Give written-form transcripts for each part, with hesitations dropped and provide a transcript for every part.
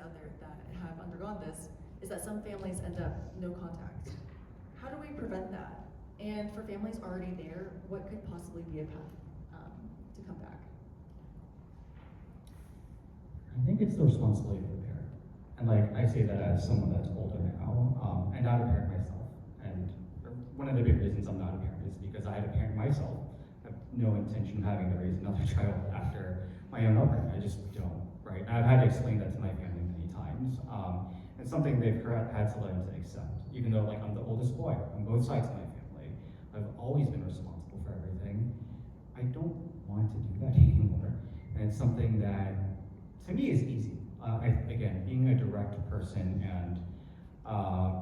out there that have undergone this is that some families end up no contact. How do we prevent that? And for families already there, what could possibly be a path to come back? I think it's the responsibility of the parent. And like, I say that as someone that's older now, and not a parent myself. And one of the big reasons I'm not a parent is because I had a parent myself. I have no intention of having to raise another child after my own upbringing. I just don't, right? I've had to explain that to my family many times. It's something they've had to learn to accept. Even though like I'm the oldest boy on both sides of my family, I've always been responsible for everything. I don't want to do that anymore. And it's something that, to me, is easy. Again, being a direct person and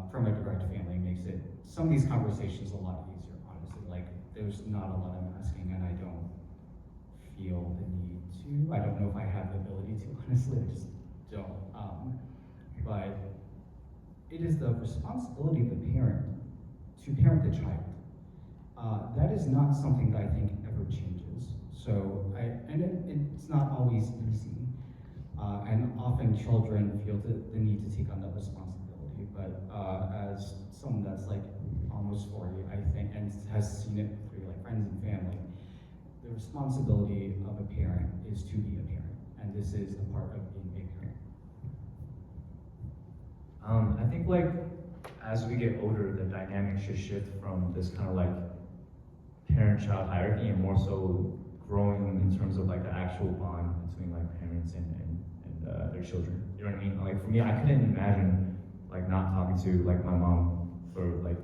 from a direct family makes it, some of these conversations a lot easier, honestly. Like, there's not a lot I'm asking, and I don't feel the need to. I don't know if I have the ability to, honestly, I just don't. But it is the responsibility of the parent to parent the child. That is not something that I think ever changes. So, it's not always easy. And often children feel the need to take on that responsibility. But as someone that's like almost 40, I think, and has seen it through like friends and family, the responsibility of a parent is to be a parent. And this is a part of being a parent. I think like as we get older, the dynamic should shift from this kind of like parent-child hierarchy and more so growing in terms of like the actual bond between like parents and their children. You know what I mean? Like for me, I couldn't imagine like not talking to like my mom for like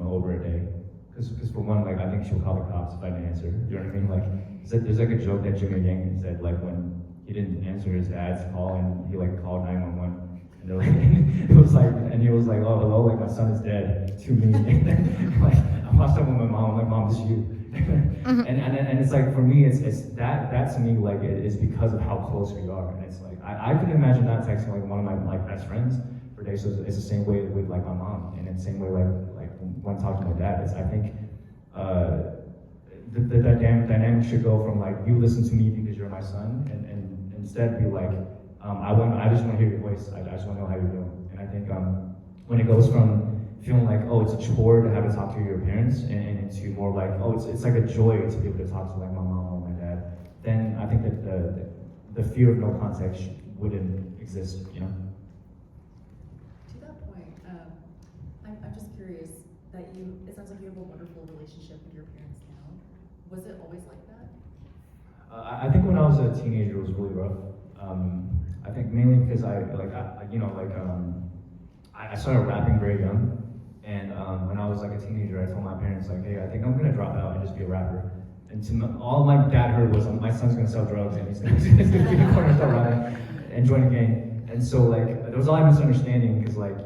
over a day. Because for one, like I think she'll call the cops if I didn't answer. You know what I mean? Like there's like a joke that Jimmy Yang said like when he didn't answer his dad's call and he like called 911. And they're like, it was like, and he was like, oh hello, like my son is dead to me. Like I watched up with my mom. I'm like, mom, it's you. And it's like for me, it's that to me like it is because of how close we are. And it's like I could imagine not texting like one of my like best friends for days. So it's the same way with like my mom, and it's the same way like when I talk to my dad. It's I think the dynamic should go from like you listen to me because you're my son, and instead be like I just want to hear your voice. I just want to know how you're doing. And I think when it goes from feeling like, oh, it's a chore to have to talk to your parents, and into more like, oh, it's like a joy to be able to talk to like my mom or my dad, then I think that the fear of no contact wouldn't exist, you know? To that point, I'm just curious that it sounds like you have a wonderful relationship with your parents now. Was it always like that? I think when I was a teenager, it was really rough. I think mainly because I started rapping very young. And when I was like a teenager, I told my parents like, hey, I think I'm gonna drop out and just be a rapper. And all my dad heard was, my son's gonna sell drugs and he's gonna be in the corner, start rapping and join a gang. And so like, there was a lot of misunderstanding because like,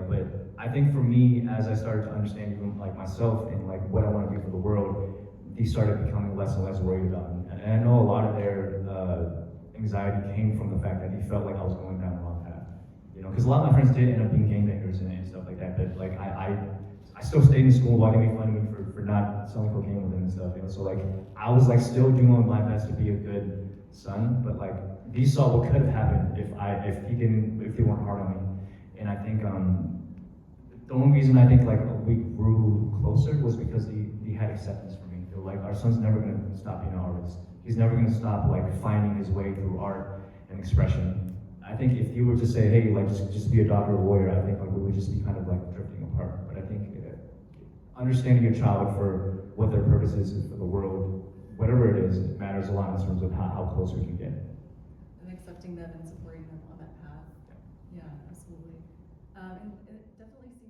but I think for me, as I started to understand even like myself and like what I want to do for the world, these started becoming less and less worried about me. And I know a lot of their anxiety came from the fact that he felt like I was going down the wrong path. Because a lot of my friends did end up being gangbangers and stuff like that, but like I still stayed in school while they made fun of me for not selling cocaine with them and stuff, So like I was like still doing my best to be a good son, but like these saw what could have happened if they weren't hard on me. And I think the only reason I think like we grew closer was because he had acceptance for me. They were like, our son's never gonna stop being an artist. He's never gonna stop like finding his way through art and expression. I think if you were to say, hey, like just be a doctor or a lawyer, I think like we would just be kind of like drifting apart. But I think understanding your child for what their purpose is for the world, whatever it is, it matters a lot in terms of how close we can get. And accepting them and supporting them on that path. Yeah, absolutely. And it definitely seems